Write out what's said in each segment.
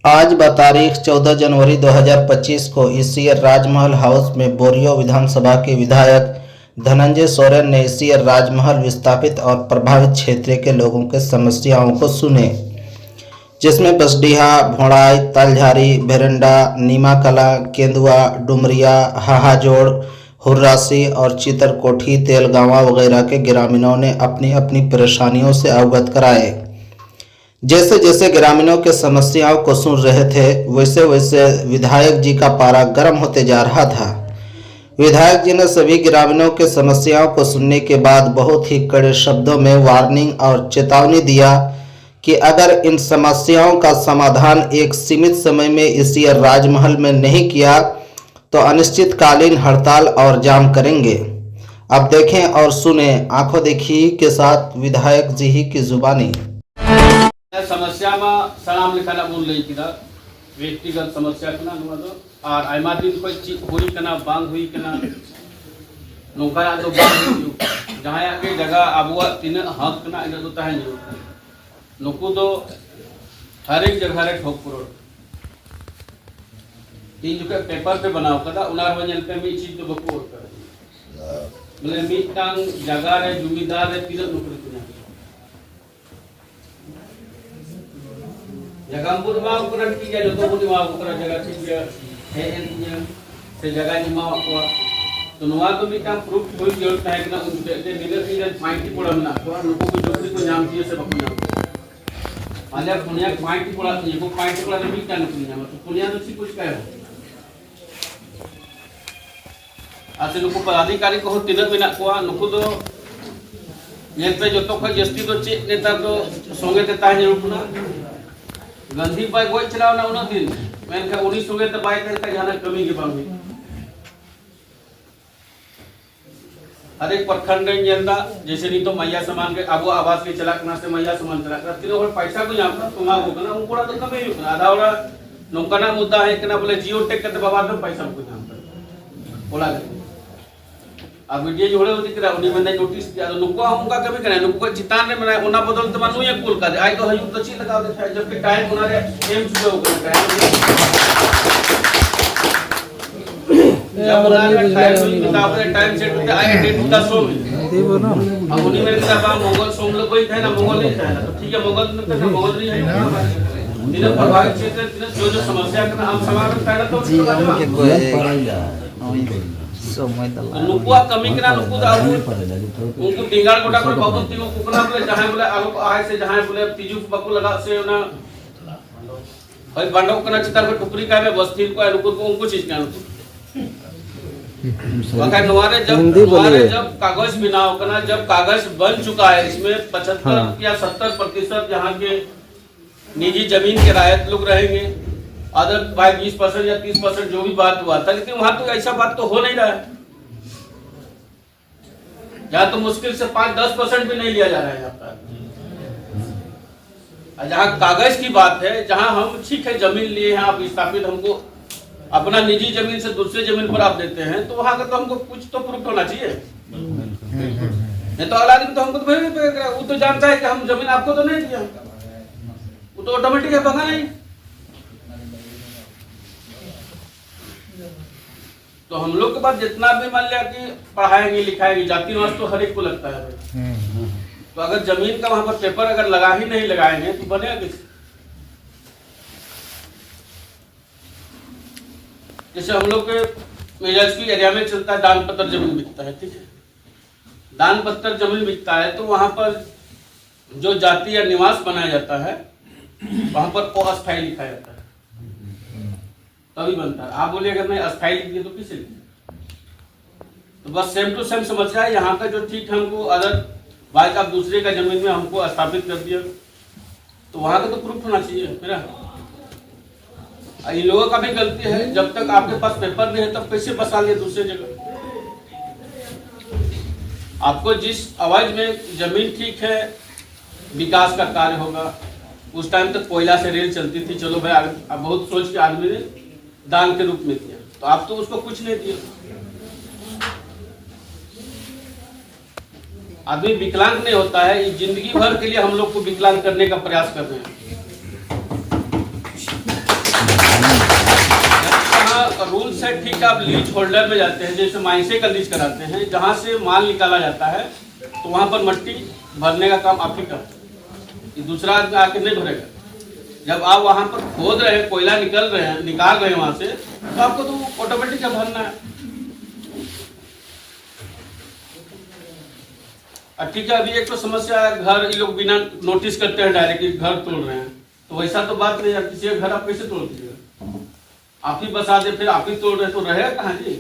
आज तारीख 14 जनवरी 2025 को ईसीआर राजमहल हाउस में बोरियो विधानसभा के विधायक धनंजय सोरेन ने ईसीआर राजमहल विस्थापित और प्रभावित क्षेत्र के लोगों के समस्याओं को सुने, जिसमें बसडीहा, भोड़ाई, तालझारी, भेरंडा, नीमाकला, केंदुआ, डुमरिया, हाहाजोड़, हुर्रासी और चितरकोठी, तेलगांवा वगैरह के ग्रामीणों ने अपनी अपनी परेशानियों से अवगत कराए। जैसे जैसे ग्रामीणों के समस्याओं को सुन रहे थे, वैसे वैसे विधायक जी का पारा गर्म होते जा रहा था। विधायक जी ने सभी ग्रामीणों के समस्याओं को सुनने के बाद बहुत ही कड़े शब्दों में वार्निंग और चेतावनी दिया कि अगर इन समस्याओं का समाधान एक सीमित समय में ईसीआर राजमहल में नहीं किया तो अनिश्चितकालीन हड़ताल और जाम करेंगे। अब देखें और सुने आंखों देखी के साथ विधायक जी ही की जुबानी। समस्या में सलाम लिखाना बोल रही थी व्यक्तिगत समस्या कना और आयमा दिन कोई चीज हुई कना बांग हुई कना नौका तो बांग हुई जहाँ के जगह अब तीन हक कना इन तो तहन नुकु तो हर एक जगह रे ठोक करोड़ तीन जो पेपर पे बनाओ कदा उनार वजन पे मी चीज तो बको कर बोले मीटांग जगह रे जुमीदार रे तीन नुकरी जगह बुद माव करन की जो तो बुद माव कर जगह ठीक है एन से जगह नि माव को तो नवा तो भी काम प्रूफ कोई जरूरत है कि ना उनके मिलर की पॉइंट की पड़म ना तो लोगों को जोड़ी को नाम दिए से बकु नाम आले पुनिया पॉइंट की पड़ा ये को पॉइंट की पड़ा नहीं क्या नहीं नाम तो पुनिया तो कुछ क्या है आसे लोग पदाधिकारी को तीन बिना को नुकु तो ये पे जो तो कोई जस्ती तो चेक नेता तो संगे ते ताज रुपना गांधी बाई गोई चलाव ना उन दिन मेनका उनी संगे तो बाई करता जाना कमी के बांगी हर एक प्रखंड जेंदा जैसे नहीं तो मैया समान के अब आवास के चला कना से मैया समान चला कर तीनों और पैसा को यहाँ पर तुमा को कना उनको तो कमी ही कना आधा वाला नौकना मुद्दा है कि ना बोले जियो टेक करते बाबा तो पैसा को यहाँ पर बोला अब वीडियो जोड़े होती करा उन्हीं में नोटिस दिया तो नुको हम का कभी करे नुको चितान ने बनाए उना बदल तो मानू ये कुल का आई तो हयू तो चीज लगा दे जब के टाइम उना रे एम चुके हो गए जब उना रे टाइम सेट होते आई डेट का सो अब उन्हीं में का बा मंगल सोम लोग कोई थे ना मंगल नहीं था तो ठीक है मंगल में तो मंगल नहीं है दिन प्रभावित क्षेत्र जो समस्या का हम समाधान करना तो नुकुआ कमी करा नुकु दाऊ उनको टिंगाड़ गोटा कर बाबू तीनों कुकना बोले जहां बोले आलो आय से जहां बोले तीजू बकु लगा से ना भाई बांडो कना चितार को टुकड़ी का में बस्ती को नुकु को उनको चीज का वका नवारे जब कागज बनाओ कना जब कागज बन चुका है इसमें 75 या 70% जहां के निजी जमीन के रायत लोग रहेंगे अदर बाय 20% या 30% जो भी बात हुआ था, लेकिन वहां तो ऐसा बात तो हो नहीं रहा है। जहां तो मुश्किल से 5-10% भी नहीं लिया जा रहा है यहाँ पर। जहां कागज की बात है, जहां हम ठीक है जमीन लिए हैं, आप विस्थापित हमको अपना निजी जमीन से दूसरे जमीन पर आप देते हैं, तो वहां का तो हमको कुछ तो प्रूफ होना चाहिए। नहीं तो अगला दिन तो हमको तो वो तो जानता है कि हम जमीन आपको तो नहीं दिया, वो तो ऑटोमेटिक है भगा नहीं। तो हम लोग के पास जितना भी मान लिया कि पढ़ाएंगे लिखाएंगे, जाति वास तो हर एक को लगता है भाई। तो अगर जमीन का वहां पर पेपर अगर लगा ही नहीं लगाएंगे तो बनेगा किस? जैसे हम लोग के मेजस्वी एरिया में चलता है, दान पत्र जमीन बिकता है, ठीक है। दान पत्र जमीन बिकता है तो वहां पर जो जाति या निवास बनाया जाता है वहां पर अस्थायी लिखा जाता है, तभी बनता है। आप बोलिए अगर मैं अस्थायी लिख दिया तो किसे लिखा? तो बस सेम टू सेम समझ रहा है। यहाँ का जो ठीक हमको अदर भाई का दूसरे का जमीन में हमको स्थापित कर दिया तो वहां का तो प्रूफ होना चाहिए मेरा। इन लोगों का भी गलती है, जब तक आपके पास पेपर नहीं है तब कैसे बसा लिया दूसरे जगह? आपको जिस आवाज में जमीन ठीक है, विकास का कार्य होगा, उस टाइम तक कोयला से रेल चलती थी, चलो भाई अब बहुत सोच के आदमी ने दान के रूप में दिया, तो आप तो उसको कुछ नहीं दिया। आदमी विकलांग नहीं होता है, जिंदगी भर के लिए हम लोग को विकलांग करने का प्रयास कर रहे हैं। ठीक है, आप लीज होल्डर में जाते हैं, जैसे माइंसे का लीज कराते हैं, जहाँ से माल निकाला जाता है तो वहाँ पर मट्टी भरने का काम आप ही करते हैं, दूसरा आदमी आके नहीं भरेगा। जब आप वहाँ पर खोद रहे हैं, कोयला निकाल रहे हैं वहाँ से, तो आपको तो ऑटोमेटिक भरना है। ठीक है, अभी एक तो समस्या है, घर ये लोग बिना नोटिस करते हैं डायरेक्ट घर तोड़ रहे हैं, तो वैसा तो बात नहीं है। किसी का घर आप कैसे तोड़ दीजिएगा? आप ही बसा दे, फिर आप ही तोड़ रहे तो रहेगा कहाँ जी?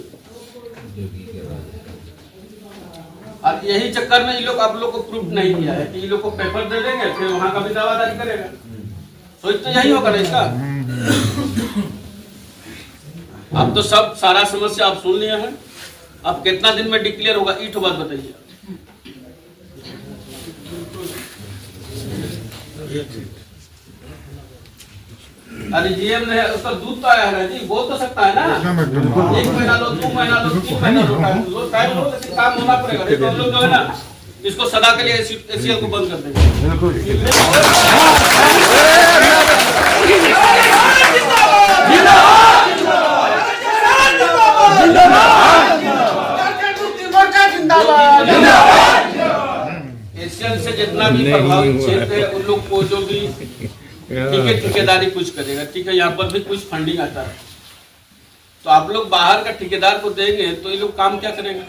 और यही चक्कर में ये लोग आप लोग को प्रूफ नहीं किया है कि ये लोग को पेपर दे देंगे, फिर वहां का भी दावादारी करेगा। सोच तो यही होगा ना इसका। अब तो सब सारा समस्या आप सुन लिए हैं, अब कितना दिन में डिक्लेयर होगा, ईट बात बताइए। अरे जीएम ने उसका दूध तो आया है ना जी, बोल तो सकता है ना। 1 महीना लो, 2 महीना लो, 3 महीना लो, टाइम लो, लेकिन काम होना पड़ेगा। तो हम लोग जो है ना, इसको सदा के लिए एसीएल को बंद कर देंगे। एसीएल से जितना भी प्रभावित क्षेत्र है उन लोग को जो भी ठेकेदारी कुछ करेगा, ठीक है, यहाँ पर भी कुछ फंडिंग आता है, तो आप लोग बाहर का ठेकेदार को देंगे तो ये लोग काम क्या करेंगे?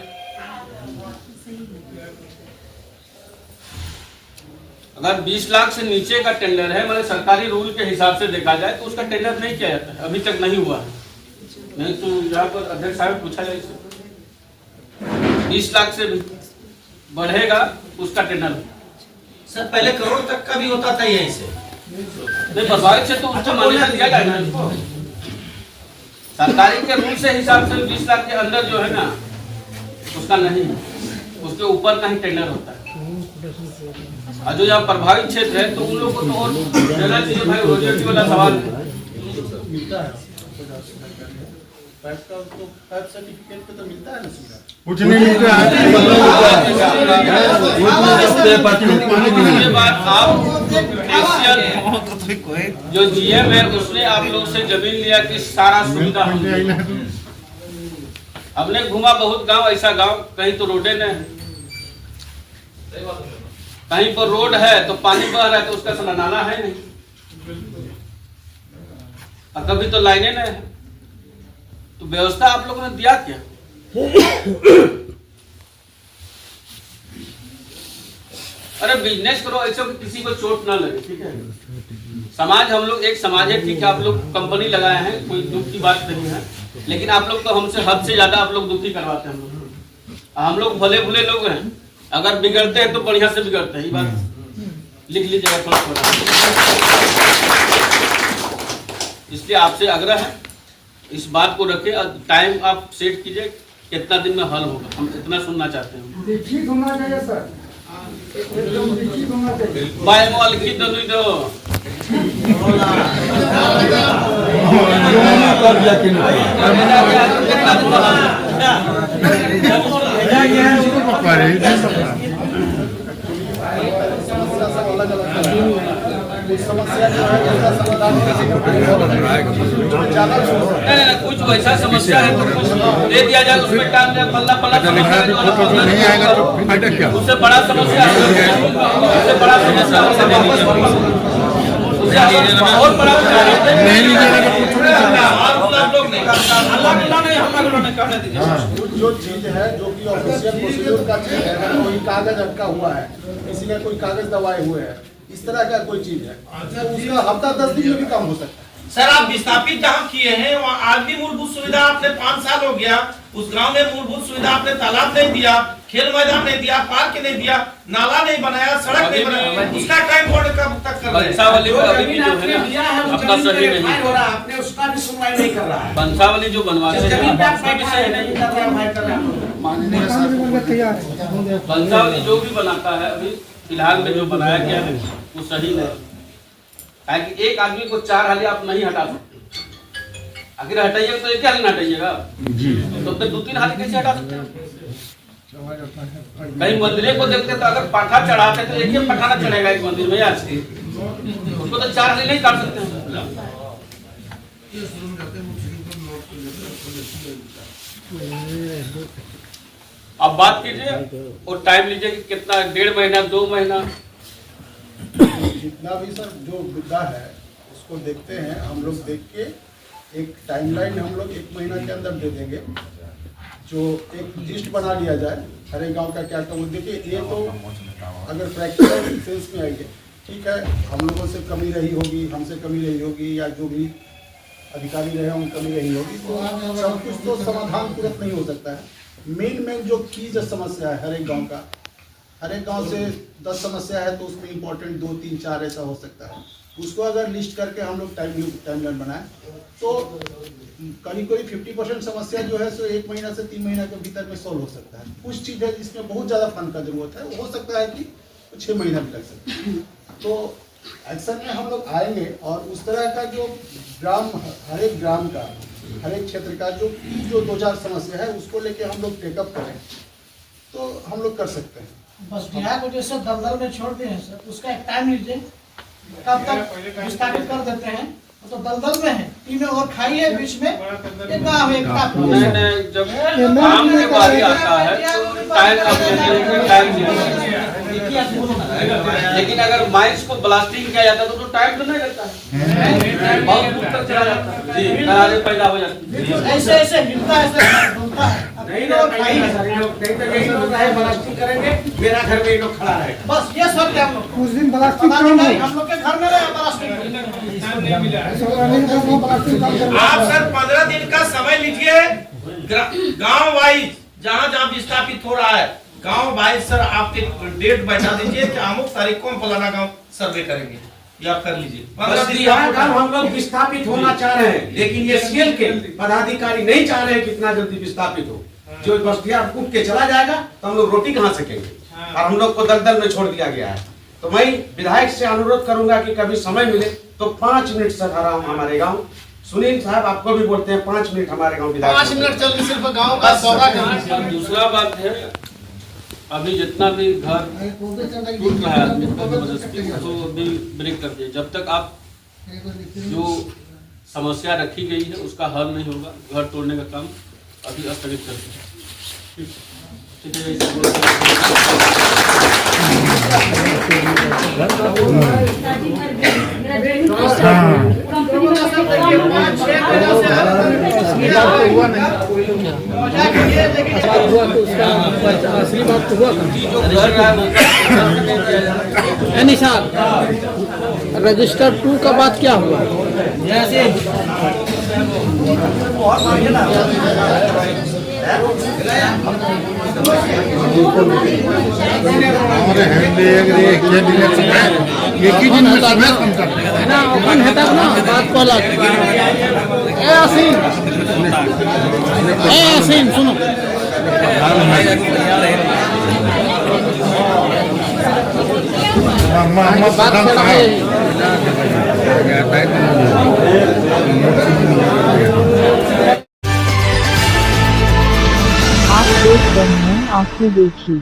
अगर 20 लाख से नीचे का टेंडर है, मतलब सरकारी रूल के हिसाब से देखा जाए तो उसका टेंडर नहीं किया जाता है, अभी तक नहीं हुआ है। नहीं तो यहाँ पर अध्यक्ष साहब पूछा जाए, 20 लाख से बढ़ेगा उसका टेंडर। सर पहले करोड़ तक का भी होता था यहीं से, नहीं प्रभावित से तो उसको मान्यता दिया जाएगा इसको। सरकारी के रूल से हिसाब से 20 लाख के अंदर जो है ना उसका नहीं, उसके ऊपर का ही टेंडर होता है। और जो यहाँ प्रभावित क्षेत्र है तो उन लोगों को तो और देना चाहिए भाई, रोजगार वाला सवाल है। कुछ नहीं मिलता है। जो जीएम है उसने आप लोग से जमीन लिया कि सारा सुविधा हमने घूमा बहुत गांव, ऐसा गांव कहीं तो रोडे नहीं है, कहीं पर रोड है तो पानी बह रहा है तो उसका सलाना है नहीं, और कभी तो लाइनें नहीं है, तो व्यवस्था आप लोगों ने दिया क्या? अरे बिजनेस करो ऐसा कि किसी को चोट ना लगे, ठीक है। समाज, हम लोग एक समाज है, ठीक है, आप लोग कंपनी लगाए हैं, कोई दुख की बात नहीं है, लेकिन आप लोग तो हमसे हद से ज्यादा आप लोग दुखी करवाते हैं। हम लोग भले भुले लोग हैं, अगर बिगड़ते हैं तो बढ़िया से बिगड़ते हैं, ये बात लिख लीजिएगा थोड़ा थोड़ा। इसलिए आपसे आग्रह है, इस बात को रखे, टाइम आप सेट कीजिए, कितना दिन में हल होगा, हम इतना सुनना चाहते हैं। लिखित होना चाहिए सर, एकदम लिखित होना चाहिए। बाय लिखित दो कुछ वैसा समस्या है तो कुछ दे दिया जाए, उसमें टाइम दिया, पल्ला नहीं आएगा तो फायदा क्या? उससे बड़ा समस्या उससे बड़ा समस्या बहुत बड़ा नहीं लीजिएगा तो कुछ जो चीज है जो कि ऑफिशियल प्रोसीड्यूर का चीज है, कोई कागज अटका हुआ है, किसी का कोई कागज दबाए हुए हैं, इस तरह का कोई चीज है तो उसका हफ्ता 10 दिन में भी काम हो सकता है। सर आप विस्थापित जहाँ किए हैं वहाँ आज भी मूलभूत सुविधा आपने 5 साल हो गया, उस गांव में मूलभूत सुविधा आपने तालाब नहीं दिया, खेल मैदान नहीं दिया, पार्क नहीं दिया, नाला नहीं बनाया, सड़क नहीं बनाया, उसका टाइम बोर्ड कब तक कर रहे हैं? अपना सही नहीं हो रहा है, आपने उसका भी सुनवाई नहीं कर रहा है। बंसावली जो बनवाते हैं बंसावली जो भी बनाता है, अभी फिलहाल में जो बनाया गया है वो सही नहीं, ताकि एक आदमी को 4 हाली आप नहीं हटा सकते। अगर हटाइएगा तो एक हाली हटाइएगा, तो 2-3 हाली कैसे हटा सकते हैं? कहीं मंदिर को देखते तो अगर पाठा चढ़ाते तो एक ही पठाना चढ़ेगा एक मंदिर में, आज उसको तो 4 हाली नहीं काट सकते हैं। अब बात कीजिए और टाइम लीजिए कि कितना, 1.5 महीना 2 महीना। जितना भी सर जो मुद्दा है उसको देखते हैं हम लोग, देख के एक टाइमलाइन हम लोग 1 महीना के अंदर दे देंगे, जो एक लिस्ट बना लिया जाए हर एक गाँव का क्या क्या। देखिए ये तो अगर प्रैक्टिकल सेंस में आएंगे, ठीक है, हम लोगों से कमी रही होगी, हमसे कमी रही होगी, या जो भी अधिकारी रहे होंगे कमी रही होगी, तो सब कुछ तो समाधान तुरंत नहीं हो सकता है। मेन जो कीज समस्या है हर एक गांव का, हर एक गांव से 10 समस्या है तो उसमें इंपॉर्टेंट 2, 3, 4 ऐसा हो सकता है। उसको अगर लिस्ट करके हम लोग टाइमलाइन बनाएं तो करीब 50% समस्या जो है सो 1 महीना से 3 महीना के भीतर में सॉल्व हो सकता है। कुछ चीज़ है जिसमें बहुत ज़्यादा फंड का जरूरत है, हो सकता है कि 6 महीना भी लग सकता है। तो एक्शन में हम लोग आएंगे और उस तरह का जो ग्राम, हर एक ग्राम का, हर एक क्षेत्र का जो 2-4 समस्या है उसको लेके हम लोग टेकअप करें तो हम लोग कर सकते हैं। बस बिहार को जैसे दलदल में छोड़ दिए हैं सर, उसका एक टाइम लीजिए, कब तक विस्तारित कर देते हैं। तो दलदल में है, तीनों और खाई है, बीच में एक गाँव है, नहीं, जब काम के बारी आता है तो टाइम, लेकिन अगर माइंस को ब्लास्टिंग किया जाता तो टाइम तो नहीं लगता है, बहुत दूर तक चला जाता है जी, करारे पैदा हो जाती है। ऐसे ऐसे मिलता है, ऐसे बोलता है। नहीं लोग ब्लास्टिंग करेंगे, मेरा घर में लोग खड़ा है। बस ये सब क्या हम लोग उस दिन ब्लास्टिंग हम लोग के घर में रहे ब्लास्टिंग। आप सर 15 दिन का समय लीजिए, गांव वाइज जहां जहां विस्थापित हो रहा है गांव वाइज सर आप एक डेट बैठा दीजिए कि अमुक तारीख को हम फलाना गांव सर्वे करेंगे, या आप कर लीजिए। 15 दिन गांव हम लोग विस्थापित होना चाह रहे हैं, लेकिन ये सीएल के पदाधिकारी नहीं चाह रहे हैं कि इतना जल्दी विस्थापित हो। जो बस्तियां कूद के चला जाएगा तो हम लोग रोटी कहाँ सेकेंगे, और हम लोग को दलदल में छोड़ दिया गया है। तो मैं विधायक से अनुरोध करूंगा कि कभी समय मिले तो 5 मिनट सर हमारे गाँव, सुनील साहब आपको भी बोलते हैं 5 मिनट हमारे गाँव विधायक 5 मिनट चल के सिर्फ गाँव का दौरा करना। दूसरा बात है, अभी जितना भी घर टूट रहा है आदमी का तो अभी ब्रेक कर दिए, जब तक आप जो समस्या रखी गई है उसका हल नहीं होगा, घर तोड़ने का काम अभी स्थगित कर दिया। ठीक असली बात तो हुआ निशान। रजिस्टर 2 का बात क्या हुआ? एक ही दिन में ना अपन है तब ना बात को अलग। ए असीम सुनो, बात आप देख रहे हैं आंखें देखी।